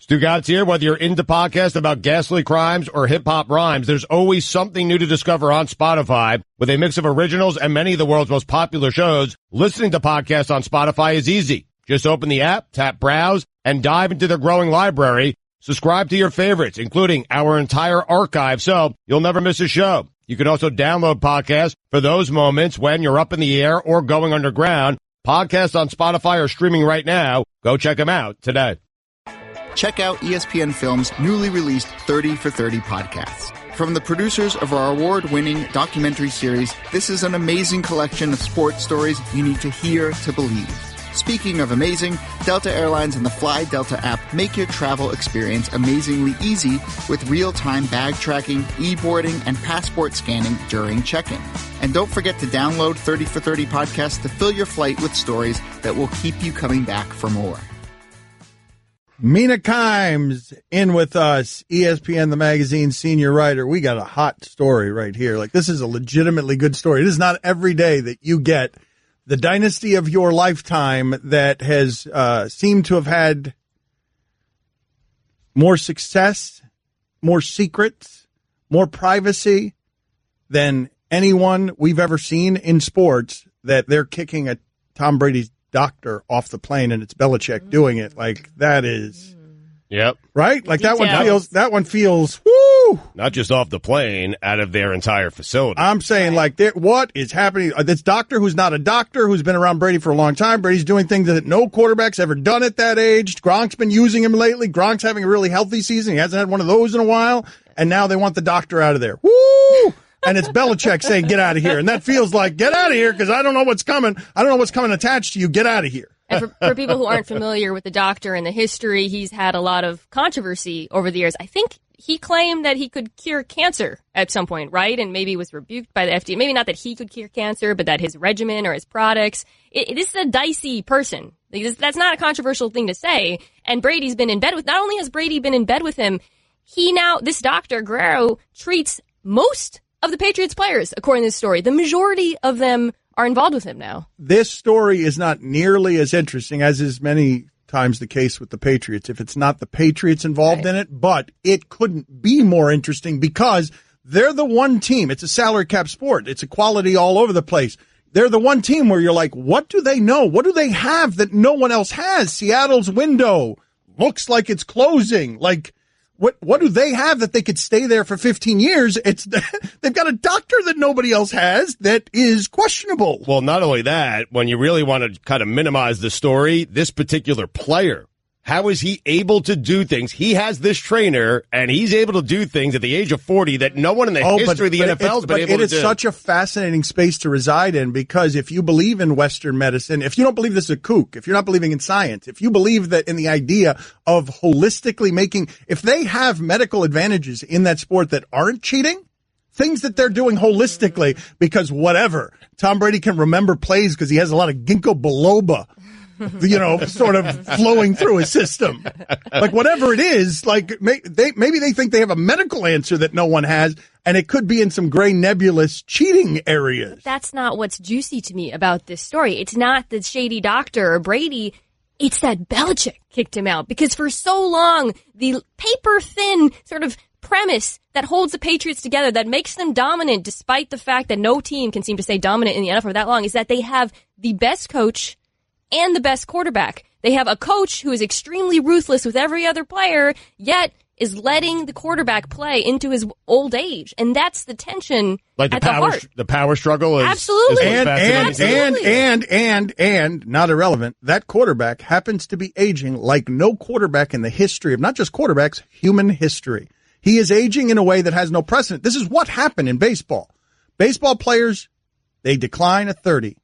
Stugotz here. Whether you're into podcasts about ghastly crimes or hip-hop rhymes, there's always something new to discover on Spotify. With a mix of originals and many of the world's most popular shows, listening to podcasts on Spotify is easy. Just open the app, tap Browse, and dive into their growing library. Subscribe to your favorites, including our entire archive, so you'll never miss a show. You can also download podcasts for those moments when you're up in the air or going underground. Podcasts on Spotify are streaming right now. Go check them out today. Check out ESPN Films' newly released 30 for 30 podcasts. From the producers of our award-winning documentary series, this is an amazing collection of sports stories you need to hear to believe. Speaking of amazing, Delta Airlines and the Fly Delta app make your travel experience amazingly easy with real-time bag tracking, e-boarding, and passport scanning during check-in. And don't forget to download 30 for 30 podcasts to fill your flight with stories that will keep you coming back for more. Mina Kimes in with us, ESPN, the magazine senior writer. We got a hot story right here. Like, this is a legitimately good story. It is not every day that you get the dynasty of your lifetime that has seemed to have had more success, more secrets, more privacy than anyone we've ever seen in sports, that they're kicking a Tom Brady's doctor off the plane, and it's Belichick doing it. Like, that is, yep, right. Like, that one feels, woo! Not just off the plane, out of their entire facility. I'm saying, like, what is happening? This doctor who's not a doctor, who's been around Brady for a long time. Brady's doing things that no quarterback's ever done at that age. Gronk's been using him lately. Gronk's having a really healthy season. He hasn't had one of those in a while, and now they want the doctor out of there. Woo! And it's Belichick saying, get out of here. And that feels like, get out of here, because I don't know what's coming. I don't know what's coming attached to you. Get out of here. And for people who aren't familiar with the doctor and the history, he's had a lot of controversy over the years. I think he claimed that he could cure cancer at some point, right? And maybe was rebuked by the FDA. Maybe not that he could cure cancer, but that his regimen or his products. This is a dicey person. That's not a controversial thing to say. And Brady's been in bed with, not only has Brady been in bed with him, this doctor, Guerrero, treats most of the Patriots players, according to this story. The majority of them are involved with him now. This story is not nearly as interesting as is many times the case with the Patriots, if it's not the Patriots involved in it, but it couldn't be more interesting because they're the one team. It's a salary cap sport. It's equality all over the place. They're the one team where you're like, what do they know? What do they have that no one else has? Seattle's window looks like it's closing. Like, what do they have that they could stay there for 15 years? They've got a doctor that nobody else has that is questionable. Well, not only that, when you really want to kind of minimize the story, this particular player, how is he able to do things? He has this trainer, and he's able to do things at the age of 40 that no one in the history of the NFL has been able to do. It is such a fascinating space to reside in, because if you believe in Western medicine, if you don't believe this is a kook, if you're not believing in science, if you believe that in the idea of holistically making, if they have medical advantages in that sport that aren't cheating, things that they're doing holistically, because whatever, Tom Brady can remember plays because he has a lot of ginkgo biloba, sort of flowing through his system. Like, whatever it is, like, maybe they think they have a medical answer that no one has, and it could be in some gray nebulous cheating areas. That's not what's juicy to me about this story. It's not the shady doctor or Brady. It's that Belichick kicked him out, because for so long, the paper-thin sort of premise that holds the Patriots together, that makes them dominant despite the fact that no team can seem to stay dominant in the NFL for that long, is that they have the best coach and the best quarterback. They have a coach who is extremely ruthless with every other player, yet is letting the quarterback play into his old age. And that's the tension at the heart. The power struggle is absolutely. And not irrelevant, that quarterback happens to be aging like no quarterback in the history of not just quarterbacks, human history. He is aging in a way that has no precedent. This is what happened in baseball. Baseball players, they decline at 30.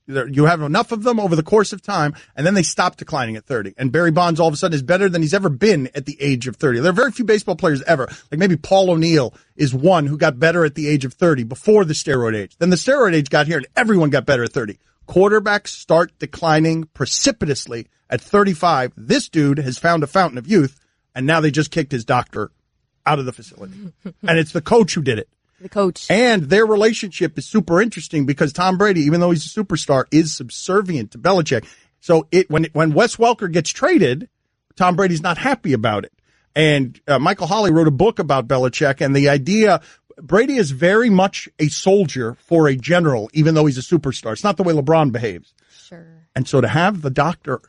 You have enough of them over the course of time, and then they stop declining at 30. And Barry Bonds all of a sudden is better than he's ever been at the age of 30. There are very few baseball players ever. Like, maybe Paul O'Neill is one who got better at the age of 30 before the steroid age. Then the steroid age got here, and everyone got better at 30. Quarterbacks start declining precipitously at 35. This dude has found a fountain of youth, and now they just kicked his doctor out of the facility. And it's the coach who did it. The coach. And their relationship is super interesting because Tom Brady, even though he's a superstar, is subservient to Belichick. So when Wes Welker gets traded, Tom Brady's not happy about it. And Michael Holley wrote a book about Belichick, and the idea, Brady is very much a soldier for a general, even though he's a superstar. It's not the way LeBron behaves. Sure. And so to have the doctor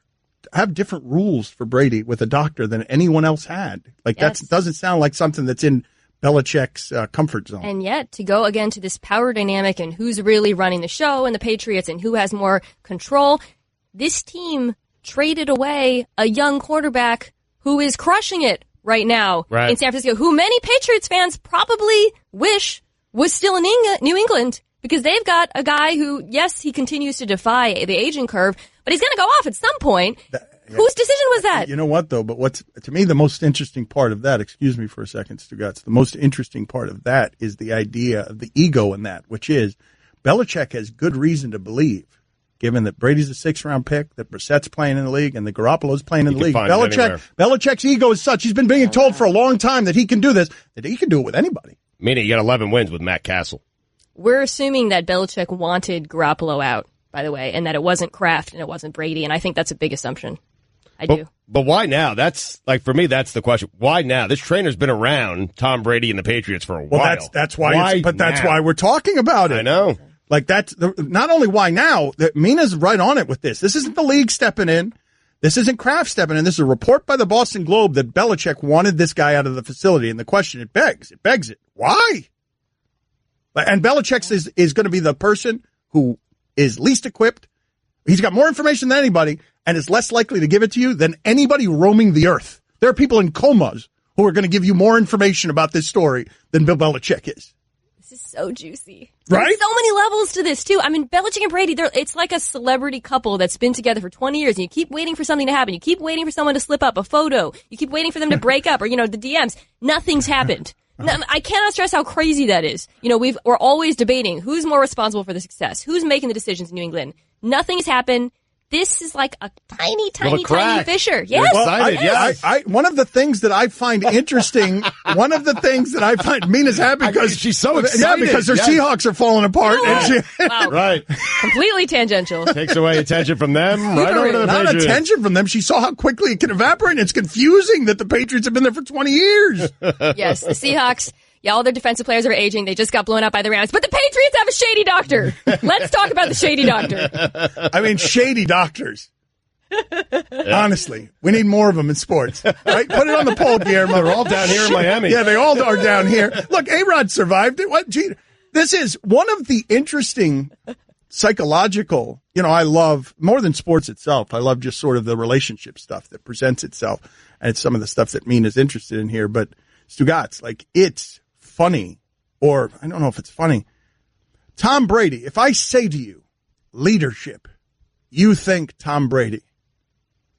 have different rules for Brady with a doctor than anyone else had, like that doesn't sound like something that's in Belichick's comfort zone. And yet, to go again to this power dynamic and who's really running the show and the Patriots and who has more control, this team traded away a young quarterback who is crushing it right now in San Francisco, who many Patriots fans probably wish was still in New England, because they've got a guy who, yes, he continues to defy the aging curve, but he's going to go off at some point. Whose decision was that? You know what, though? But what's, to me, the most interesting part of that, excuse me for a second, Stugotz, the most interesting part of that is the idea of the ego in that, which is Belichick has good reason to believe, given that Brady's a 6th-round pick, that Brissett's playing in the league, and that Garoppolo's playing in the league. Belichick's ego is such. He's been being told for a long time that he can do this, that he can do it with anybody. Mina, you got 11 wins with Matt Castle. We're assuming that Belichick wanted Garoppolo out, by the way, and that it wasn't Kraft and it wasn't Brady, and I think that's a big assumption. I do. But why now? That's, like, for me, that's the question. Why now? This trainer's been around Tom Brady and the Patriots for a while. Well, that's why. That's why we're talking about it. I know. Like, that's not only why now. Mina's right on it with this. This isn't the league stepping in. This isn't Kraft stepping in. This is a report by the Boston Globe that Belichick wanted this guy out of the facility. And the question it begs it. Why? And Belichick is going to be the person who is least equipped. He's got more information than anybody, and is less likely to give it to you than anybody roaming the earth. There are people in comas who are going to give you more information about this story than Bill Belichick is. This is so juicy. Right? There's so many levels to this, too. I mean, Belichick and Brady, it's like a celebrity couple that's been together for 20 years, and you keep waiting for something to happen. You keep waiting for someone to slip up, a photo. You keep waiting for them to break up, or, the DMs. Nothing's happened. No, I cannot stress how crazy that is. We're always debating who's more responsible for the success, who's making the decisions in New England. Nothing's happened. This is like a tiny fissure. Yes. Well, one of the things that I find interesting, Mina's happy because she's so excited. Yeah, because her Seahawks are falling apart. Wow. Right. Completely tangential. Takes away attention from them. Right over to the Not Patriots. attention from them. She saw how quickly it can evaporate. And it's confusing that the Patriots have been there for 20 years. Yes, the Seahawks. Yeah, all their defensive players are aging. They just got blown out by the Rams. But the Patriots have a shady doctor. Let's talk about the shady doctor. I mean, shady doctors. Honestly, we need more of them in sports. Right? Put it on the poll, Guillermo. They're all down here in Miami. Yeah, they all are down here. Look, A-Rod survived it. This is one of the interesting psychological, I love, more than sports itself, I love just sort of the relationship stuff that presents itself. And it's some of the stuff that Mina's interested in here. But Stugotz, it's funny, or I don't know if it's funny. Tom Brady, if I say to you, leadership, you think Tom Brady.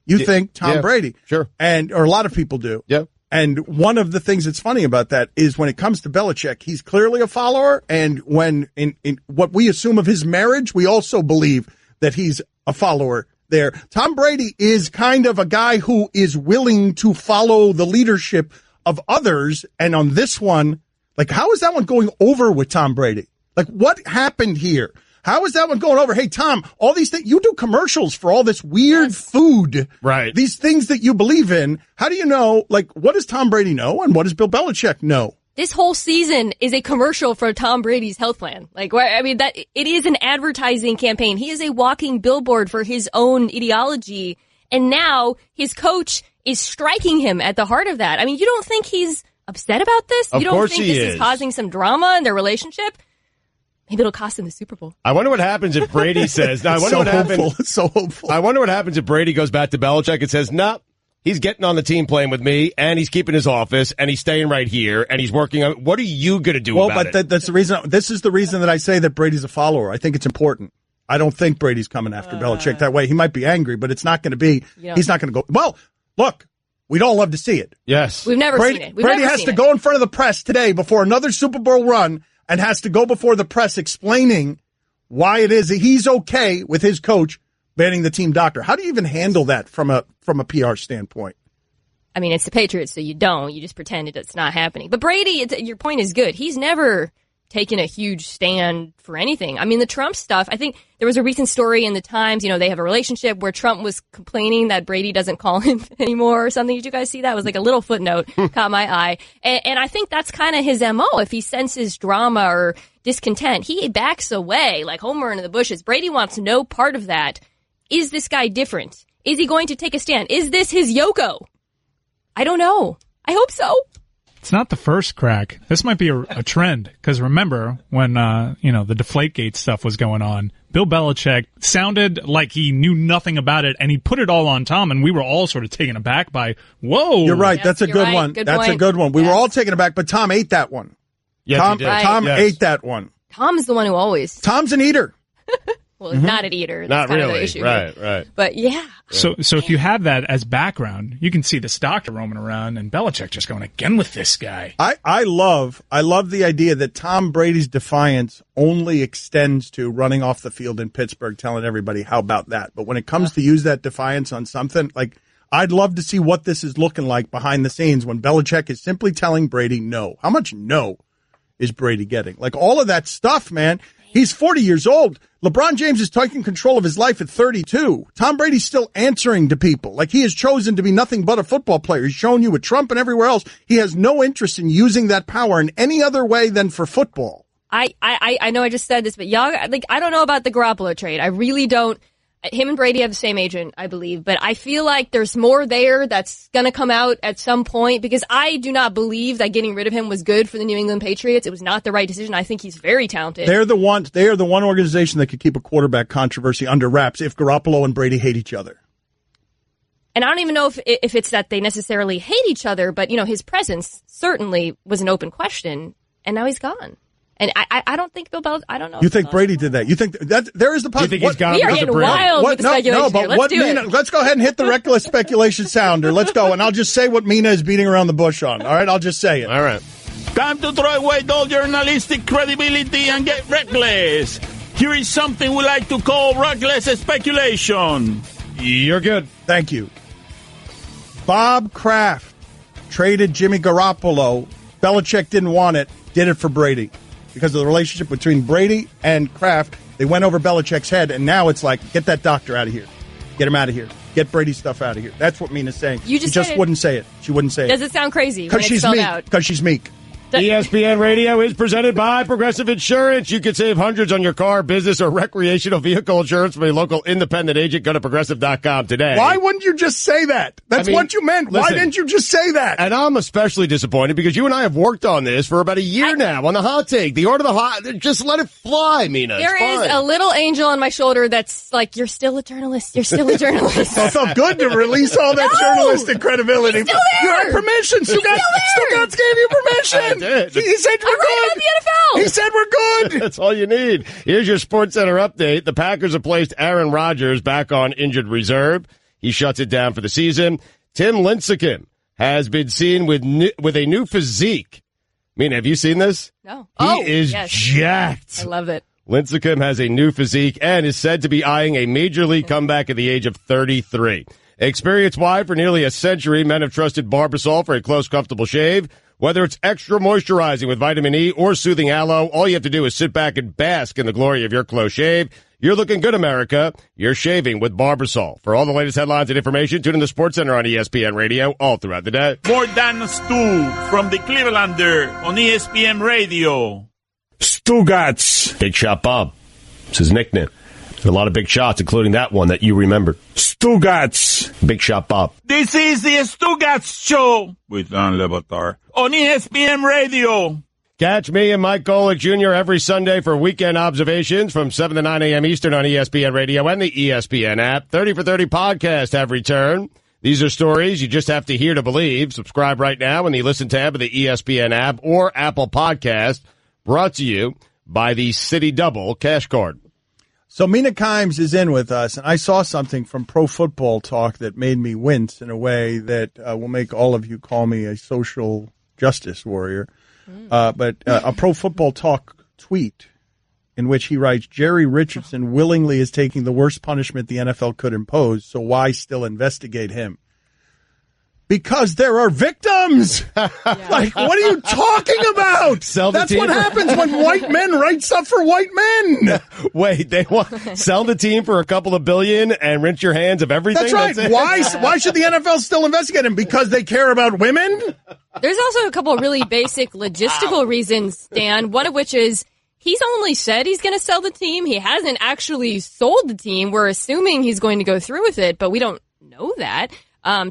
You think Tom Brady. Sure. Or a lot of people do. Yeah. And one of the things that's funny about that is when it comes to Belichick, he's clearly a follower. And when in what we assume of his marriage, we also believe that he's a follower there. Tom Brady is kind of a guy who is willing to follow the leadership of others. And on this one, how is that one going over with Tom Brady? What happened here? How is that one going over? Hey, Tom, all these things, you do commercials for all this weird food. Right. These things that you believe in. How do you know, what does Tom Brady know and what does Bill Belichick know? This whole season is a commercial for Tom Brady's health plan. That it is an advertising campaign. He is a walking billboard for his own ideology. And now his coach is striking him at the heart of that. You don't think he's upset about this? You don't think this is causing some drama in their relationship? Maybe it'll cost him the Super Bowl. I wonder what happens if Brady says, I wonder what happens. It's so hopeful. I wonder what happens if Brady goes back to Belichick and says, no, he's getting on the team playing with me, and he's keeping his office, and he's staying right here, and he's working on, what are you going to do about it? That's the reason. This is the reason that I say that Brady's a follower. I think it's important. I don't think Brady's coming after Belichick that way. He might be angry, but it's not going to be, he's not going to go, well, look, we'd all love to see it. Yes. We've never seen it. Brady has to go in front of the press today before another Super Bowl run and has to go before the press explaining why it is that he's okay with his coach banning the team doctor. How do you even handle that from a PR standpoint? It's the Patriots, so you don't. You just pretend it's not happening. But Brady, your point is good. He's never taken a huge stand for anything. I mean, the Trump stuff, I think there was a recent story in the Times, they have a relationship where Trump was complaining that Brady doesn't call him anymore or something. Did you guys see that? It was like a little footnote, caught my eye. And I think that's kind of his MO. If he senses drama or discontent, he backs away like Homer into the bushes. Brady wants no part of that. Is this guy different? Is he going to take a stand? Is this his Yoko? I don't know. I hope so. It's not the first crack. This might be a trend, because remember when, the Deflategate stuff was going on, Bill Belichick sounded like he knew nothing about it, and he put it all on Tom, and we were all sort of taken aback by, whoa. You're right. Yes, That's a good one. That's a good one. We were all taken aback, but Tom ate that one. Yes, Tom ate that one. Tom's the one who always. Tom's an eater. Well, not an eater. That's Not kind really. Of the issue. Right. But yeah. So if you have that as background, you can see this doctor roaming around and Belichick just going again with this guy. I love the idea that Tom Brady's defiance only extends to running off the field in Pittsburgh, telling everybody how about that. But when it comes to use that defiance on something, like I'd love to see what this is looking like behind the scenes when Belichick is simply telling Brady no. How much no is Brady getting? Like all of that stuff, man. He's 40 years old. LeBron James is taking control of his life at 32. Tom Brady's still answering to people. Like he has chosen to be nothing but a football player. He's shown you with Trump and everywhere else. He has no interest in using that power in any other way than for football. I know I just said this, but y'all, I don't know about the Garoppolo trade. I really don't. Him and Brady have the same agent, I believe, but I feel like there's more there that's going to come out at some point, because I do not believe that getting rid of him was good for the New England Patriots. It was not the right decision. I think he's very talented. They are the one organization that could keep a quarterback controversy under wraps if Garoppolo and Brady hate each other. And I don't even know if it's that they necessarily hate each other, but his presence certainly was an open question, and now he's gone. And I don't think Bill Belichick. I don't know. You think Brady did that? You think that there is the possibility? You think he's gone? We are getting wild with the speculation here. Let's do it. Let's go ahead and hit the reckless speculation sounder. Let's go, and I'll just say what Mina is beating around the bush on. All right, I'll just say it. All right. Time to throw away all journalistic credibility and get reckless. Here is something we like to call reckless speculation. You're good. Thank you. Bob Kraft traded Jimmy Garoppolo. Belichick didn't want it. Did it for Brady. Because of the relationship between Brady and Kraft, they went over Belichick's head, and now it's like, get that doctor out of here. Get him out of here. Get Brady's stuff out of here. That's what Mina's saying. She just wouldn't say it. She wouldn't say it. Does it sound crazy when it's spelled out? Because she's meek. ESPN Radio is presented by Progressive Insurance. You can save hundreds on your car, business, or recreational vehicle insurance from a local independent agent. Go to Progressive.com today. Why wouldn't you just say that? That's what you meant. Listen, why didn't you just say that? And I'm especially disappointed because you and I have worked on this for about a year now on the hot take. The art of the hot. Just let it fly, Mina. There is a little angel on my shoulder that's like, you're still a journalist. You're still a journalist. So it felt good to release all that journalistic credibility. He's still there. You had permission. Stugotz gave you permission. I did. He said we're good. About the NFL. He said we're good. That's all you need. Here's your Sports Center update. The Packers have placed Aaron Rodgers back on injured reserve. He shuts it down for the season. Tim Lincecum has been seen with a new physique. Mina, have you seen this? No. He is jacked. I love it. Lincecum has a new physique and is said to be eyeing a major league comeback at the age of 33. Experience-wide, for nearly a century, men have trusted Barbasol for a close, comfortable shave. Whether it's extra moisturizing with vitamin E or soothing aloe, all you have to do is sit back and bask in the glory of your close shave. You're looking good, America. You're shaving with Barbasol. For all the latest headlines and information, tune in to SportsCenter on ESPN Radio all throughout the day. More than Stu from the Clevelander on ESPN Radio. Stugotz. Big Shot Bob. It's his nickname. A lot of big shots, including that one that you remember. Stugotz. Big Shot Bob. This is the Stugotz Show with Dan Batard on ESPN Radio. Catch me and Mike Golick Jr. every Sunday for weekend observations from 7 to 9 a.m. Eastern on ESPN Radio and the ESPN app. 30 for 30 podcast have returned. These are stories you just have to hear to believe. Subscribe right now in the Listen tab of the ESPN app or Apple Podcast. Brought to you by the City Double Cash Card. So Mina Kimes is in with us, and I saw something from Pro Football Talk that made me wince in a way that will make all of you call me a social justice warrior. But a Pro Football Talk tweet in which he writes, Jerry Richardson willingly is taking the worst punishment the NFL could impose, so why still investigate him? Because there are victims. Like, what are you talking about? That's what happens when white men write stuff for white men. Wait, they want sell the team for a couple of billion and rinse your hands of everything? That's right. Why should the NFL still investigate him? Because they care about women? There's also a couple of really basic logistical reasons, Dan, one of which is he's only said he's going to sell the team. He hasn't actually sold the team. We're assuming he's going to go through with it, but we don't know that.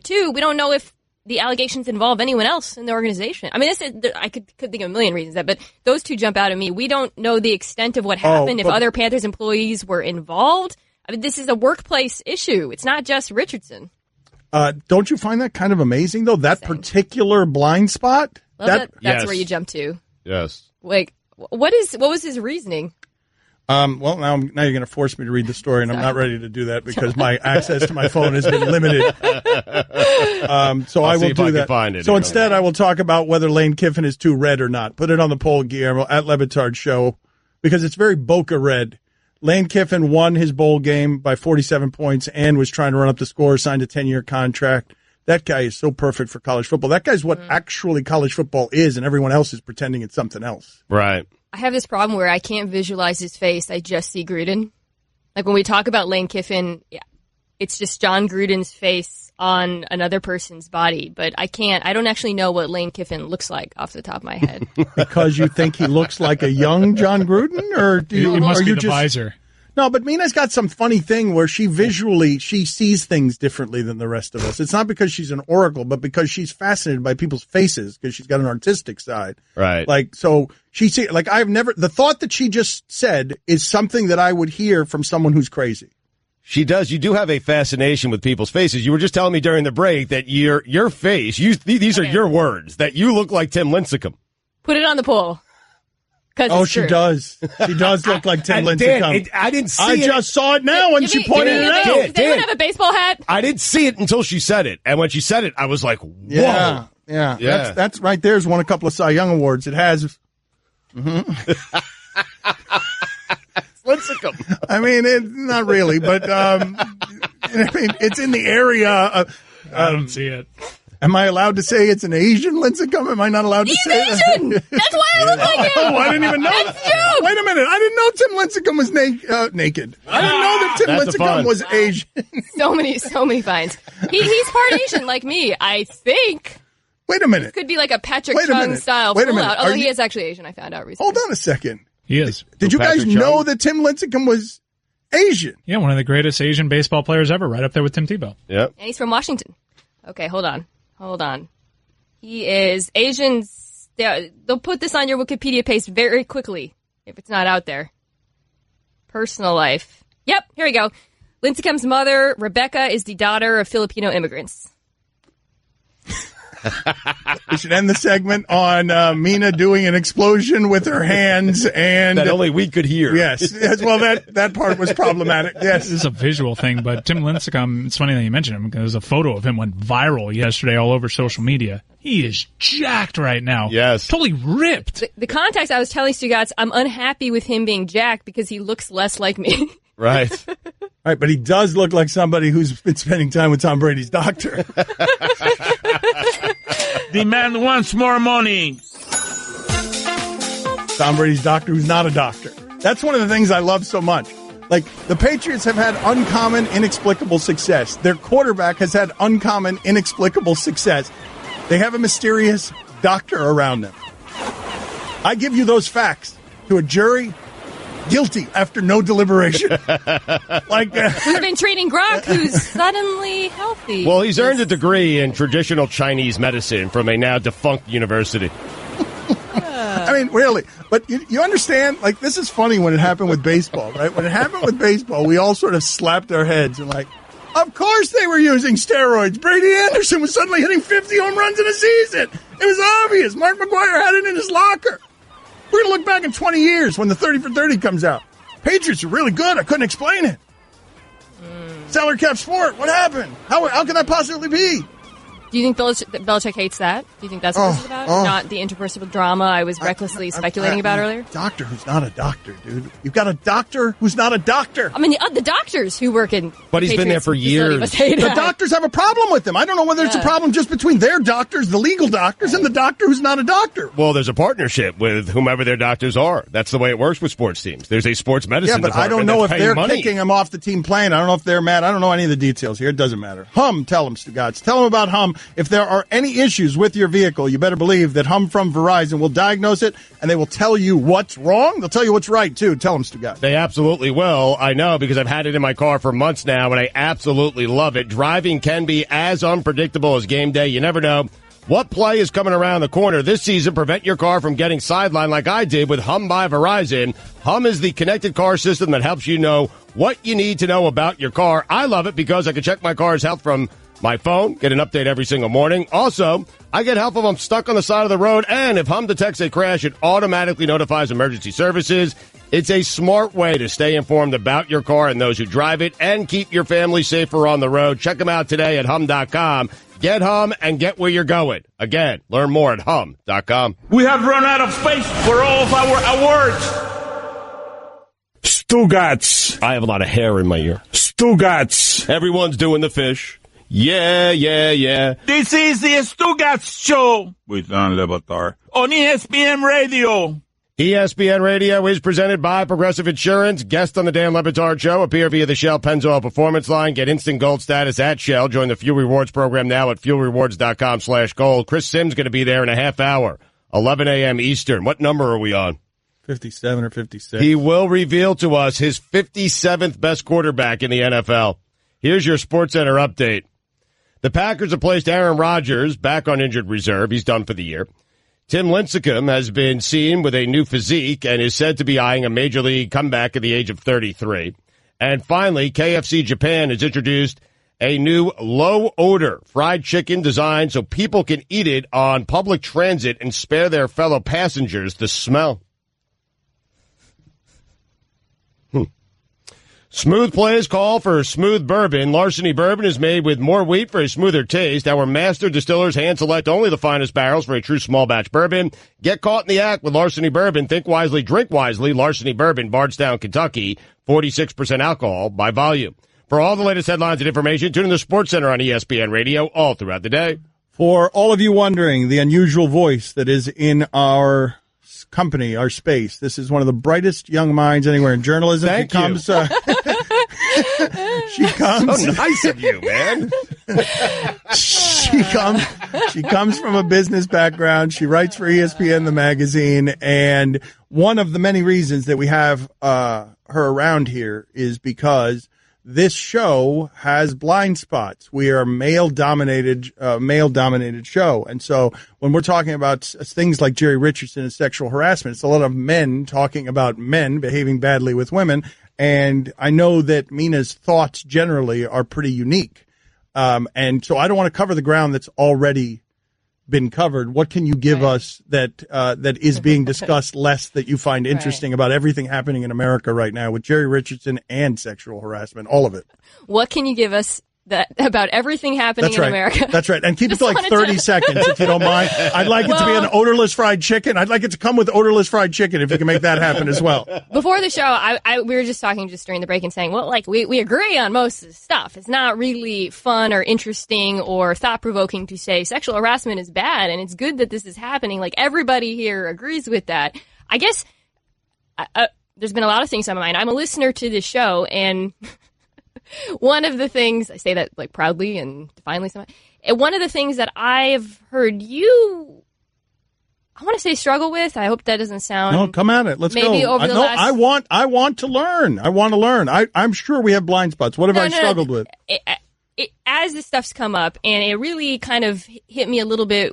Two, we don't know if the allegations involve anyone else in the organization. I mean, I could think of a million reasons but those two jump out at me. We don't know the extent of what happened, if other Panthers employees were involved. I mean, this is a workplace issue. It's not just Richardson. Don't you find that kind of amazing, though? That particular blind spot? That's yes. where you jump to. Yes. Like, what was his reasoning? Well, now you're going to force me to read the story, and I'm not ready to do that because my access to my phone has been limited. So I will do that. Find it. So instead, I will talk about whether Lane Kiffin is too red or not. Put it on the poll, Guillermo, at Batard Show, because it's very Boca red. Lane Kiffin won his bowl game by 47 points and was trying to run up the score, signed a 10-year contract. That guy is so perfect for college football. That guy's what actually college football is, and everyone else is pretending it's something else. Right. I have this problem where I can't visualize his face. I just see Gruden. Like when we talk about Lane Kiffin, it's just John Gruden's face on another person's body. But I don't actually know what Lane Kiffin looks like off the top of my head. Because you think he looks like a young John Gruden? Or do you, it must are be you the just, visor. No, but Mina's got some funny thing where she sees things differently than the rest of us. It's not because she's an oracle, but because she's fascinated by people's faces because she's got an artistic side. Right. Like, so the thought that she just said is something that I would hear from someone who's crazy. She does. You do have a fascination with people's faces. You were just telling me during the break that your face, these are your words, that you look like Tim Lincecum. Put it on the poll. Oh, she does. She does look like Tim Lincecum. I didn't see it. I just saw it now when she pointed it out. Does anyone have a baseball hat? I didn't see it until she said it. And when she said it, I was like, whoa. Yeah. That's right there's won a couple of Cy Young Awards. It has. Lincecum. I mean, not really, but I mean, it's in the area. I don't see it. Am I allowed to say it's an Asian Lincecum? Am I not allowed to say Asian! That's why I look like him! Oh, I didn't even know. That's you! Wait a minute. I didn't know Tim Lincecum was naked. I didn't know that Tim Lincecum was Asian. So many finds. He's part Asian like me, I think. Wait a minute. Could be like a Patrick Chung style pull-out, although he is actually Asian, I found out recently. Hold on a second. He is. Did you guys know that Tim Lincecum was Asian? Yeah, one of the greatest Asian baseball players ever, right up there with Tim Tebow. Yep. And he's from Washington. Okay, hold on. He is Asian. They'll put this on your Wikipedia page very quickly if it's not out there. Personal life. Yep, here we go. Lincecum's mother, Rebecca, is the daughter of Filipino immigrants. We should end the segment on Mina doing an explosion with her hands, and that only we could hear. Yes. Well, that part was problematic. Yes, this is a visual thing, but Tim Lincecum. It's funny that you mentioned him because a photo of him went viral yesterday all over social media. He is jacked right now. Yes, totally ripped. The context I was telling Stugotz, I'm unhappy with him being jacked because he looks less like me. Right. Right, but he does look like somebody who's been spending time with Tom Brady's doctor. The man wants more money. Tom Brady's doctor who's not a doctor. That's one of the things I love so much. Like, the Patriots have had uncommon, inexplicable success. Their quarterback has had uncommon, inexplicable success. They have a mysterious doctor around them. I give you those facts to a jury. Guilty after no deliberation. We've been treating Gronk, who's suddenly healthy. Well, he's earned a degree in traditional Chinese medicine from a now defunct university. I mean, really. But you understand, like, this is funny when it happened with baseball, right? When it happened with baseball, we all sort of slapped our heads and like, of course they were using steroids. Brady Anderson was suddenly hitting 50 home runs in a season. It was obvious. Mark McGwire had it in his locker. We're going to look back in 20 years when the 30 for 30 comes out. Patriots are really good. I couldn't explain it. Salary cap sport. What happened? How can that possibly be? Do you think Belichick hates that? Do you think that's what this is about? Not the interpersonal drama I was recklessly speculating about earlier? Doctor who's not a doctor, dude. You've got a doctor who's not a doctor. I mean, the doctors who work in But he's been there for years. The doctors have a problem with him. I don't know whether it's a problem just between their doctors, the legal doctors, and the doctor who's not a doctor. Well, there's a partnership with whomever their doctors are. That's the way it works with sports teams. There's a sports medicine department. Yeah, but I don't know if they're money. kicking him off the team plane. I don't know if they're mad. I don't know any of the details here. It doesn't matter. Hum, tell them, Stugotz. Tell them about Hum. If there are any issues with your vehicle, you better believe that Hum from Verizon will diagnose it, and they will tell you what's wrong. They'll tell you what's right, too. Tell them, Stugotz. They absolutely will. I know, because I've had it in my car for months now, and I absolutely love it. Driving can be as unpredictable as game day. You never know what play is coming around the corner this season. Prevent your car from getting sidelined like I did with Hum by Verizon. Hum is the connected car system that helps you know what you need to know about your car. I love it because I can check my car's health from my phone, get an update every single morning. Also, I get help if I'm stuck on the side of the road, and if Hum detects a crash, it automatically notifies emergency services. It's a smart way to stay informed about your car and those who drive it, and keep your family safer on the road. Check them out today at Hum.com. Get Hum and get where you're going. Again, learn more at Hum.com. We have run out of space for all of our awards. Stugotz. I have a lot of hair in my ear. Stugotz. Everyone's doing the fish. Yeah. This is the Stugotz Show with Dan Le Batard on ESPN Radio. ESPN Radio is presented by Progressive Insurance. Guest on the Dan Le Batard Show. Appear via the Shell Pennzoil Performance Line. Get instant gold status at Shell. Join the Fuel Rewards program now at fuelrewards.com/gold. Chris Sims going to be there in a half hour, 11 a.m. Eastern. What number are we on? 57 or 56. He will reveal to us his 57th best quarterback in the NFL. Here's your SportsCenter update. The Packers have placed Aaron Rodgers back on injured reserve. He's done for the year. Tim Lincecum has been seen with a new physique and is said to be eyeing a major league comeback at the age of 33. And finally, KFC Japan has introduced a new low-odor fried chicken designed so people can eat it on public transit and spare their fellow passengers the smell. Smooth plays call for smooth bourbon. Larceny Bourbon is made with more wheat for a smoother taste. Our master distillers hand-select only the finest barrels for a true small-batch bourbon. Get caught in the act with Larceny Bourbon. Think wisely, drink wisely. Larceny Bourbon, Bardstown, Kentucky. 46% alcohol by volume. For all the latest headlines and information, tune in to SportsCenter on ESPN Radio all throughout the day. For all of you wondering, the unusual voice that is in our company, our space. This is one of the brightest young minds anywhere in journalism. Thank you. She comes. So nice of you, man. She comes from a business background. She writes for ESPN, the magazine, and one of the many reasons that we have her around here is because this show has blind spots. We are a male-dominated show. And so when we're talking about things like Jerry Richardson and sexual harassment, it's a lot of men talking about men behaving badly with women. And I know that Mina's thoughts generally are pretty unique. And so I don't want to cover the ground that's already been covered. What can you give us that is being discussed less that you find interesting about everything happening in America right now with Jerry Richardson and sexual harassment, all of it? What can you give us about everything happening in America? That's right. And keep it to like 30 seconds if you don't mind. I'd like it to be an odorless fried chicken. I'd like it to come with odorless fried chicken if you can make that happen as well. Before the show, we were just talking during the break and saying, well, like we agree on most of the stuff. It's not really fun or interesting or thought-provoking to say sexual harassment is bad and it's good that this is happening. Like everybody here agrees with that. I guess there's been a lot of things on my mind. I'm a listener to this show, and one of the things, I say that like proudly and defiantly, one of the things that I've heard you, I want to say struggle with, I hope that doesn't sound. No, come at it. Let's maybe go. Over the last, I want to learn. I want to learn. I'm sure we have blind spots. What have I struggled with? As this stuff's come up, and it really kind of hit me a little bit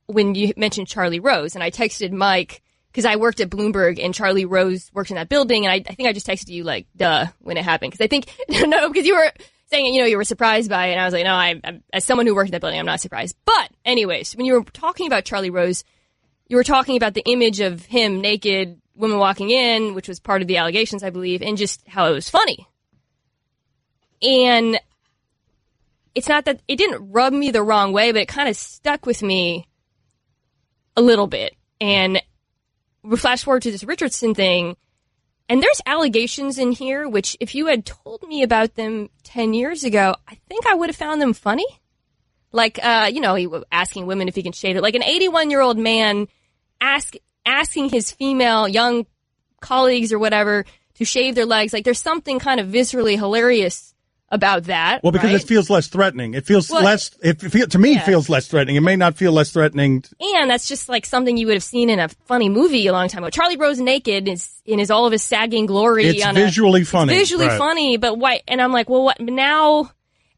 when you mentioned Charlie Rose, and I texted Mike, because I worked at Bloomberg and Charlie Rose worked in that building, and I think I just texted you like, duh, when it happened. Because I think, no, because you were saying, you were surprised by it, and I was like, no, I'm as someone who worked in that building, I'm not surprised. But anyways, when you were talking about Charlie Rose, you were talking about the image of him naked, women walking in, which was part of the allegations, I believe, and just how it was funny. And it's not that it didn't rub me the wrong way, but it kind of stuck with me a little bit. And we flash forward to this Richardson thing, and there's allegations in here, which if you had told me about them 10 years ago, I think I would have found them funny. Like, he was asking women if he can shave it. Like an 81-year-old man asking his female young colleagues or whatever to shave their legs. Like, there's something kind of viscerally hilarious about that. Well, because right? it feels less threatening. It feels to me, it feels less threatening. It may not feel less threatening. And that's just like something you would have seen in a funny movie a long time ago. Charlie Rose naked is in all of his sagging glory. It's visually funny. It's visually funny, but why? And I'm like, well, what now?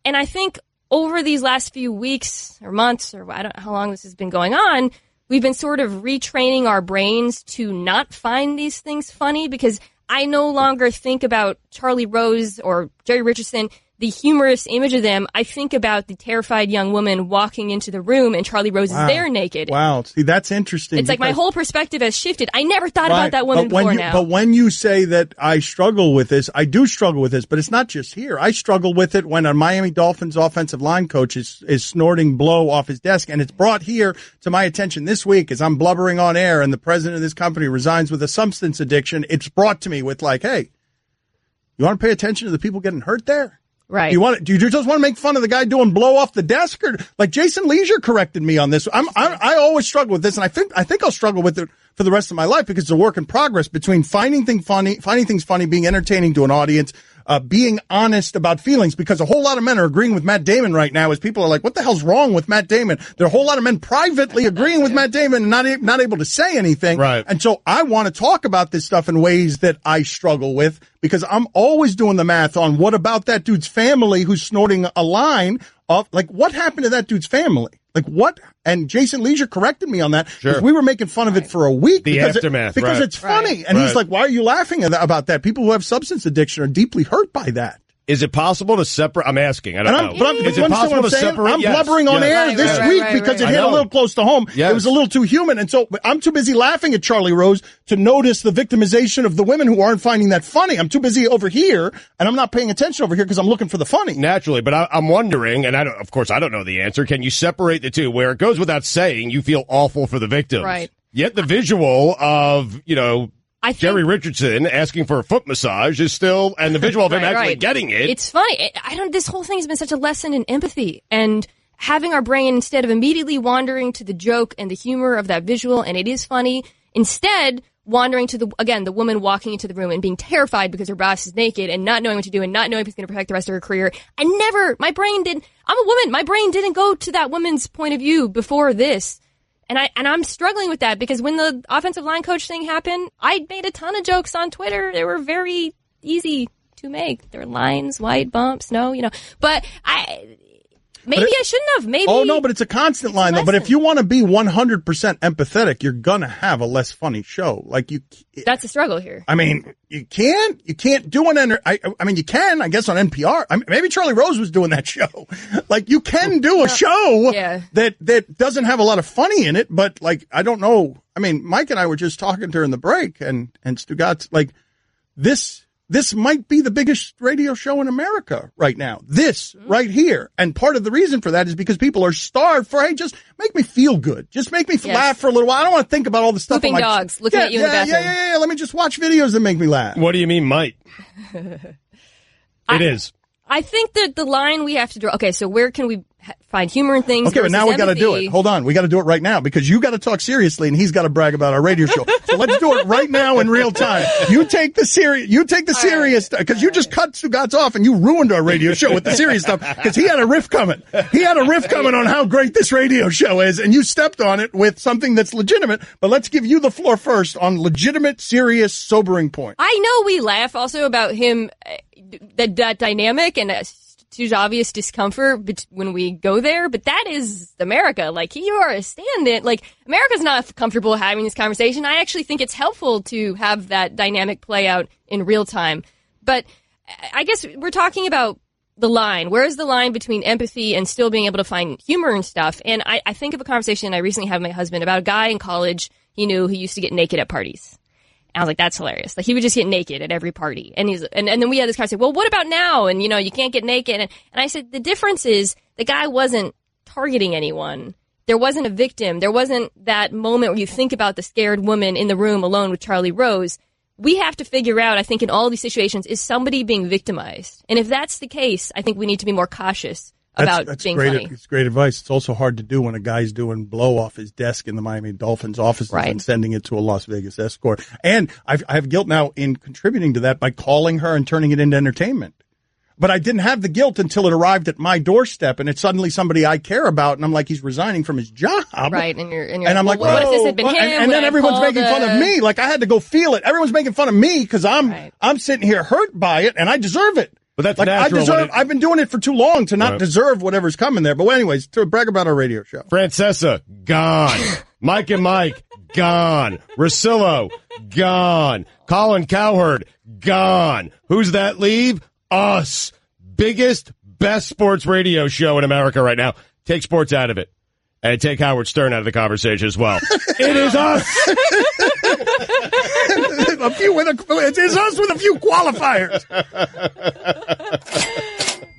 And I think over these last few weeks or months, or I don't know how long this has been going on, we've been sort of retraining our brains to not find these things funny, because I no longer think about Charlie Rose or Jerry Richardson, the humorous image of them. I think about the terrified young woman walking into the room and Charlie Rose is there naked. Wow. See, that's interesting. It's like my whole perspective has shifted. I never thought about that woman before now. But when you say that I struggle with this, I do struggle with this, but it's not just here. I struggle with it when a Miami Dolphins offensive line coach is snorting blow off his desk, and it's brought here to my attention this week as I'm blubbering on air and the president of this company resigns with a substance addiction. It's brought to me with like, hey, you want to pay attention to the people getting hurt there? Right. Do you just want to make fun of the guy doing blow off the desk, or like Jason Leisure corrected me on this? I always struggle with this, and I think I'll struggle with it for the rest of my life, because it's a work in progress between finding things funny, being entertaining to an audience, being honest about feelings, because a whole lot of men are agreeing with Matt Damon right now as people are like, what the hell's wrong with Matt Damon? There are a whole lot of men privately agreeing with Matt Damon and not able to say anything. Right. And so I want to talk about this stuff in ways that I struggle with, because I'm always doing the math on what about that dude's family who's snorting a line of, like, what happened to that dude's family? Like, what? And Jason Leisure corrected me on that. Sure. We were making fun of it for a week. The because aftermath, because right. it's funny. Right. And he's like, why are you laughing about that? People who have substance addiction are deeply hurt by that. Is it possible to separate? I'm asking. I don't know. Is it possible to saying? separate? I'm blubbering on air this week because it hit a little close to home. Yes. It was a little too human. And so I'm too busy laughing at Charlie Rose to notice the victimization of the women who aren't finding that funny. I'm too busy over here, and I'm not paying attention over here because I'm looking for the funny. Naturally, but I'm wondering, and of course I don't know the answer, can you separate the two where it goes without saying you feel awful for the victims? Right. Yet the visual of, I think Jerry Richardson asking for a foot massage is still, and the visual of him actually getting it. It's funny. This whole thing has been such a lesson in empathy, and having our brain, instead of immediately wandering to the joke and the humor of that visual, and it is funny, instead wandering to the woman walking into the room and being terrified because her boss is naked and not knowing what to do and not knowing if he's going to protect the rest of her career. I'm a woman. My brain didn't go to that woman's point of view before this. And I'm struggling with that, because when the offensive line coach thing happened, I made a ton of jokes on Twitter. They were very easy to make. There were lines, white bumps, but I shouldn't have. Maybe. Oh no, but it's a constant line though. But if you want to be 100% empathetic, you're gonna have a less funny show. Like that's a struggle here. I mean, you can't do I mean, you can, I guess, on NPR. Maybe Charlie Rose was doing that show. Like, you can do a show that doesn't have a lot of funny in it, but like, I don't know. I mean, Mike and I were just talking during the break, and Stugotz, like, this might be the biggest radio show in America right now. This right here. And part of the reason for that is because people are starved for, hey, just make me feel good. Just make me laugh for a little while. I don't want to think about all the stuff. Looping dogs looking at you in the bathroom. Yeah. Let me just watch videos that make me laugh. What do you mean, might? It is. I think that the line we have to draw. Okay, so where can we find humor in things? Okay, but now we got to do it. Hold on, we got to do it right now, because you got to talk seriously and he's got to brag about our radio show. So let's do it right now in real time. You take the serious stuff, because you just cut Stugotz off and you ruined our radio show with the serious stuff, because he had a riff coming. On how great this radio show is, and you stepped on it with something that's legitimate. But let's give you the floor first on legitimate, serious, sobering point. I know we laugh also about him, that dynamic, and huge obvious discomfort when we go there, but that is America. Like, you are a stand-in. Like, America's not comfortable having this conversation. I actually think it's helpful to have that dynamic play out in real time. But I guess we're talking about the line. Where is the line between empathy and still being able to find humor and stuff? And I think of a conversation I recently had with my husband about a guy in college he knew who used to get naked at parties. I was like, that's hilarious. Like, he would just get naked at every party. And then we had this conversation, well, what about now? And, you can't get naked. And I said, the difference is the guy wasn't targeting anyone. There wasn't a victim. There wasn't that moment where you think about the scared woman in the room alone with Charlie Rose. We have to figure out, I think, in all these situations, is somebody being victimized? And if that's the case, I think we need to be more cautious about being funny. It's great advice. It's also hard to do when a guy's doing blow off his desk in the Miami Dolphins offices and sending it to a Las Vegas escort. And I have guilt now in contributing to that by calling her and turning it into entertainment. But I didn't have the guilt until it arrived at my doorstep, and it's suddenly somebody I care about, and I'm like, he's resigning from his job. Right, and I'm like, what if this had been him? And then everyone's making fun of me. Like, I had to go feel it. Everyone's making fun of me because I'm sitting here hurt by it, and I deserve it. But that's like, natural. I've been doing it for too long to not deserve whatever's coming there. But anyways, to brag about our radio show. Francesa, gone. Mike and Mike, gone. Rosillo, gone. Colin Cowherd, gone. Who's that leave? Us. Biggest, best sports radio show in America right now. Take sports out of it. And take Howard Stern out of the conversation as well. It is us. It is us with a few qualifiers.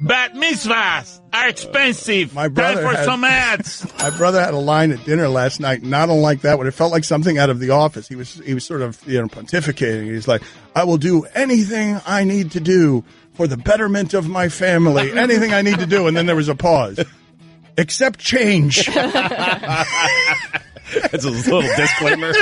Bat mitzvahs are expensive. My brother Time for some ads. My brother had a line at dinner last night, not unlike that one. It felt like something out of The Office. He was sort of pontificating. He's like, I will do anything I need to do for the betterment of my family. Anything I need to do. And then there was a pause. Except change. It's a little disclaimer.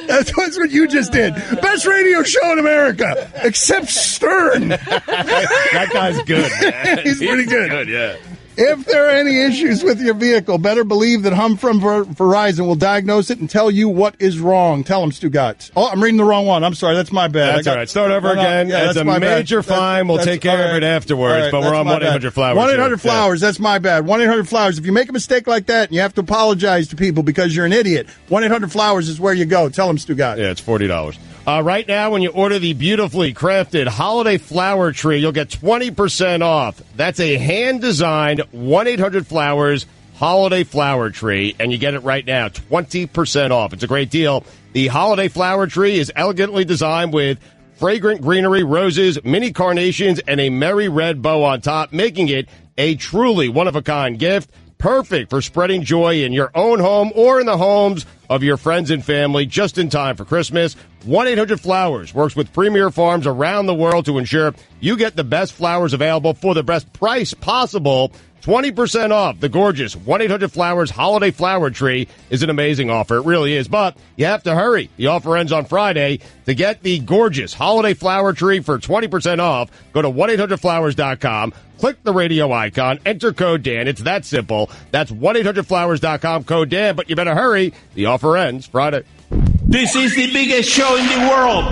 That's what you just did. Best radio show in America, except Stern. That guy's good, man. He's pretty good. Yeah. If there are any issues with your vehicle, better believe that Hum from Verizon will diagnose it and tell you what is wrong. Tell them, Stugotz. Oh, I'm reading the wrong one. I'm sorry. That's my bad. That's all right. Start over again. Yeah, it's a major fine. We'll take care of it afterwards, but we're on 1-800-Flowers. 1-800-Flowers. That's my bad. 1-800-Flowers. If you make a mistake like that and you have to apologize to people because you're an idiot, 1-800-Flowers is where you go. Tell them, Stugotz. Yeah, it's $40. Right now, when you order the beautifully crafted holiday flower tree, you'll get 20% off. That's a hand-designed 1-800-Flowers holiday flower tree, and you get it right now, 20% off. It's a great deal. The holiday flower tree is elegantly designed with fragrant greenery, roses, mini carnations, and a merry red bow on top, making it a truly one-of-a-kind gift. Perfect for spreading joy in your own home or in the homes of your friends and family just in time for Christmas. 1-800-Flowers works with premier farms around the world to ensure you get the best flowers available for the best price possible. 20% off the gorgeous 1-800-Flowers holiday flower tree is an amazing offer. It really is, but you have to hurry. The offer ends on Friday. To get the gorgeous holiday flower tree for 20% off, go to 1-800-Flowers.com. Click the radio icon, enter code Dan. It's that simple. That's 1-800-Flowers.com, code Dan, but you better hurry. The offer ends Friday. This is the biggest show in the world.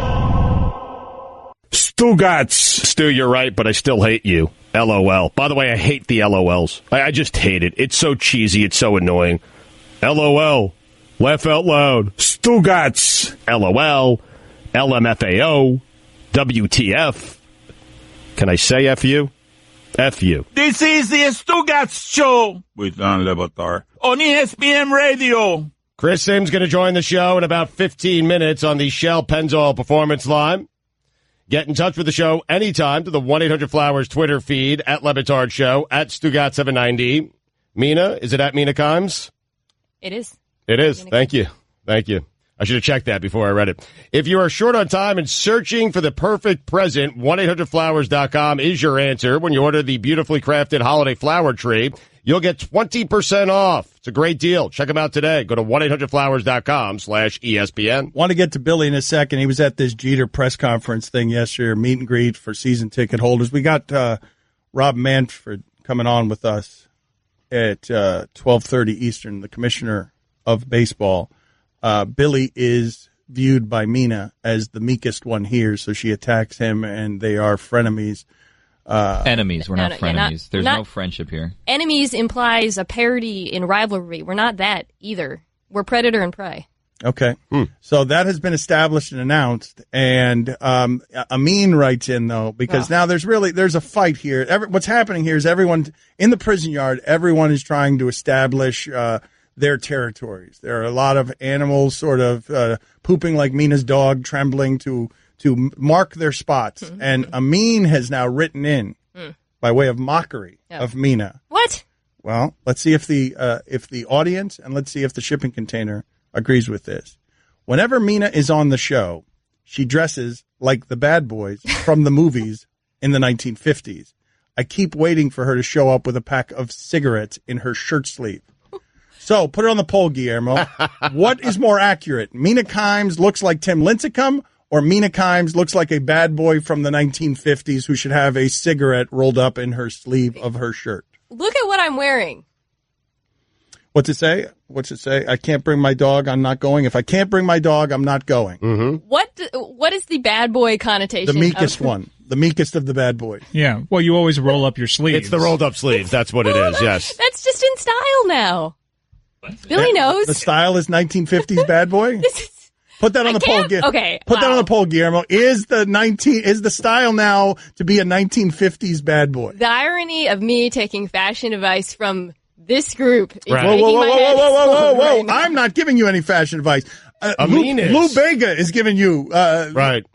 Stugotz. Stu, you're right, but I still hate you. LOL. By the way, I hate the LOLs. I just hate it. It's so cheesy. It's so annoying. LOL. Laugh out loud. Stugotz. LOL. LMFAO. WTF. Can I say F you? F you. This is the Stugotz Show with Dan Le Batard on ESPN Radio. Chris Sims going to join the show in about 15 minutes on the Shell Pennzoil Performance Line. Get in touch with the show anytime to the 1-800-Flowers Twitter feed, at Le Batard Show, at Stugotz790. Mina, is it at Mina Kimes? It is. It is. Thank you. Thank you. I should have checked that before I read it. If you are short on time and searching for the perfect present, 1-800-Flowers.com is your answer. When you order the beautifully crafted holiday flower tree, you'll get 20% off. It's a great deal. Check them out today. Go to 1-800-Flowers.com/ESPN. Want to get to Billy in a second. He was at this Jeter press conference thing yesterday, meet and greet for season ticket holders. We got Rob Manfred coming on with us at 12:30 Eastern, the commissioner of baseball. Billy is viewed by Mina as the meekest one here, so she attacks him, and they are frenemies. Enemies. We're not frenemies. There's no friendship here. Enemies implies a parity in rivalry. We're not that either. We're predator and prey. Okay. So that has been established and announced. And Amin writes in, though, because now there's a fight here. What's happening here is everyone in the prison yard, everyone is trying to establish their territories. There are a lot of animals sort of pooping like Mina's dog, trembling to mark their spots. Mm-hmm. And Amin has now written in by way of mockery of Mina. What? Well, let's see if the audience and let's see if the shipping container agrees with this. Whenever Mina is on the show, she dresses like the bad boys from the movies in the 1950s. I keep waiting for her to show up with a pack of cigarettes in her shirt sleeve. So put it on the poll, Guillermo. What is more accurate? Mina Kimes looks like Tim Lincecum, or Mina Kimes looks like a bad boy from the 1950s who should have a cigarette rolled up in her sleeve of her shirt? Look at what I'm wearing. What's it say? I can't bring my dog, I'm not going. If I can't bring my dog, I'm not going. Mm-hmm. What is the bad boy connotation? The meekest one. The meekest of the bad boys. Yeah. Well, you always roll up your sleeves. It's the rolled up sleeves. That's what it is, yes. That's just in style now. Billy knows. The style is 1950s bad boy? Put that on the poll, Guillermo. Okay. Put that on the poll, Guillermo. Is the style now to be a 1950s bad boy? The irony of me taking fashion advice from this group is right. making my head explode Whoa. right now. I'm not giving you any fashion advice. Lou Bega is giving you. Right.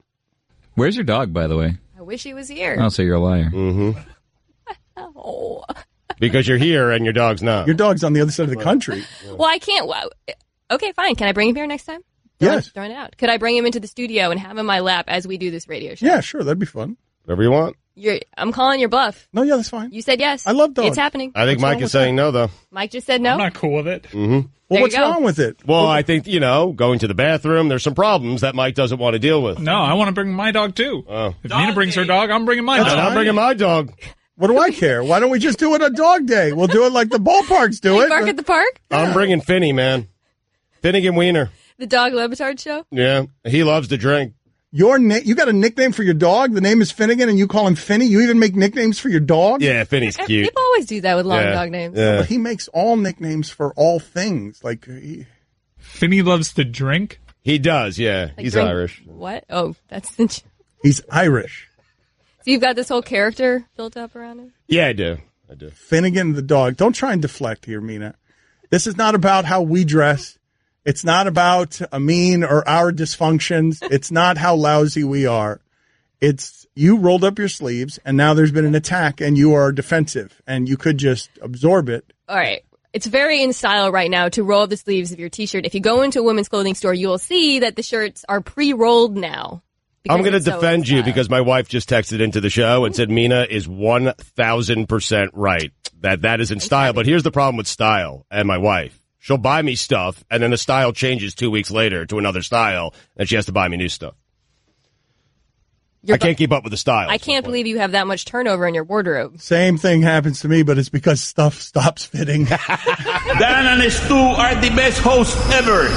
Where's your dog, by the way? I wish he was here. I'll say you're a liar. Mm-hmm. Oh. Because you're here and your dog's not. Your dog's on the other side of the country. Well, I can't. Okay, fine. Can I bring him here next time? Yes. Throwing it out. Could I bring him into the studio and have him in my lap as we do this radio show? Yeah, sure. That'd be fun. Whatever you want. I'm calling your bluff. No, yeah, that's fine. You said yes. I love dogs. It's happening. I think Mike is saying no, though. Mike just said no? I'm not cool with it. Mm-hmm. Well, what's wrong with it? Well, I think, going to the bathroom, there's some problems that Mike doesn't want to deal with. No, I want to bring my dog, too. Oh. If Mina brings her dog, I'm bringing my And dog. I'm bringing my dog. What do I care? Why don't we just do it on dog day? We'll do it like the ballparks do it. Bark at the park? I'm bringing Finny, man. Finnegan Wiener. The dog Batard show? Yeah, he loves to drink. You got a nickname for your dog? The name is Finnegan and you call him Finny? You even make nicknames for your dog? Yeah, Finny's cute. People always do that with long dog names. Yeah. But he makes all nicknames for all things. Like Finny loves to drink? He does, yeah. Like He's drink- Irish. What? Oh, that's the... he's Irish. So you've got this whole character built up around him? Yeah, I do. Finnegan the dog. Don't try and deflect here, Mina. This is not about how we dress. It's not about Amin or our dysfunctions. It's not how lousy we are. It's you rolled up your sleeves, and now there's been an attack, and you are defensive, and you could just absorb it. All right. It's very in style right now to roll up the sleeves of your T-shirt. If you go into a women's clothing store, you will see that the shirts are pre-rolled now. I'm going to defend you because my wife just texted into the show and said Mina is 1,000% right. That is in style. But here's the problem with style and my wife. She'll buy me stuff, and then the style changes 2 weeks later to another style, and she has to buy me new stuff. I can't keep up with the style. I can't believe you have that much turnover in your wardrobe. Same thing happens to me, but it's because stuff stops fitting. Dan and Stu are the best hosts ever.